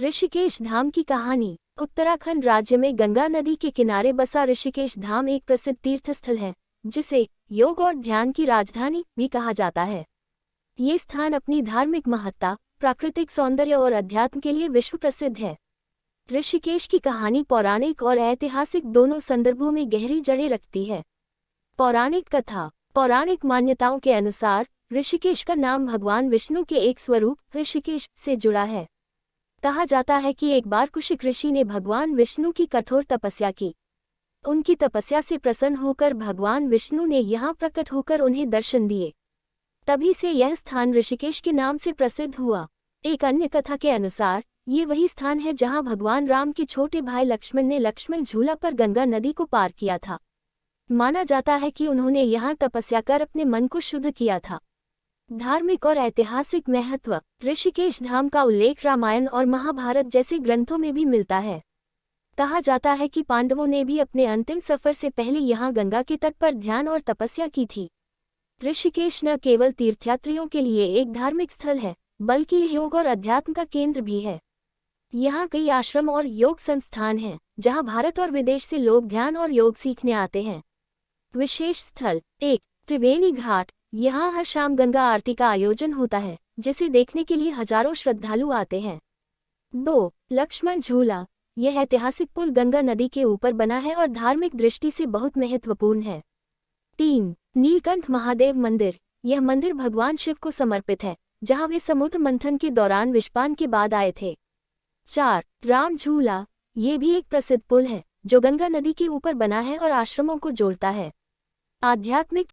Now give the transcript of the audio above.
ऋषिकेश धाम की कहानी। उत्तराखंड राज्य में गंगा नदी के किनारे बसा ऋषिकेश धाम एक प्रसिद्ध तीर्थ स्थल है, जिसे योग और ध्यान की राजधानी भी कहा जाता है। ये स्थान अपनी धार्मिक महत्ता, प्राकृतिक सौंदर्य और अध्यात्म के लिए विश्व प्रसिद्ध है। ऋषिकेश की कहानी पौराणिक और ऐतिहासिक दोनों संदर्भों में गहरी जड़ें रखती है। पौराणिक कथा। पौराणिक मान्यताओं के अनुसार ऋषिकेश का नाम भगवान विष्णु के एक स्वरूप ऋषिकेश से जुड़ा है। कहा जाता है कि एक बार कुशिक ऋषि ने भगवान विष्णु की कठोर तपस्या की। उनकी तपस्या से प्रसन्न होकर भगवान विष्णु ने यहाँ प्रकट होकर उन्हें दर्शन दिए। तभी से यह स्थान ऋषिकेश के नाम से प्रसिद्ध हुआ। एक अन्य कथा के अनुसार ये वही स्थान है जहाँ भगवान राम के छोटे भाई लक्ष्मण ने लक्ष्मण झूला पर गंगा नदी को पार किया था। माना जाता है कि उन्होंने यहाँ तपस्या कर अपने मन को शुद्ध किया था। धार्मिक और ऐतिहासिक महत्व। ऋषिकेश धाम का उल्लेख रामायण और महाभारत जैसे ग्रंथों में भी मिलता है। कहा जाता है कि पांडवों ने भी अपने अंतिम सफर से पहले यहाँ गंगा के तट पर ध्यान और तपस्या की थी। ऋषिकेश न केवल तीर्थयात्रियों के लिए एक धार्मिक स्थल है, बल्कि योग और अध्यात्म का केंद्र भी है। यहाँ कई आश्रम और योग संस्थान हैं, जहाँ भारत और विदेश से लोग ध्यान और योग सीखने आते हैं। विशेष स्थल। 1. त्रिवेणी घाट। यहाँ हर शाम गंगा आरती का आयोजन होता है, जिसे देखने के लिए हजारों श्रद्धालु आते हैं। 2. लक्ष्मण झूला। यह ऐतिहासिक पुल गंगा नदी के ऊपर बना है और धार्मिक दृष्टि से बहुत महत्वपूर्ण है। 3. नीलकंठ महादेव मंदिर। यह मंदिर भगवान शिव को समर्पित है, जहाँ वे समुद्र मंथन के दौरान विषपान के बाद आए थे। 4. राम झूला। ये भी एक प्रसिद्ध पुल है, जो गंगा नदी के ऊपर बना है और आश्रमों को जोड़ता है। आध्यात्मिक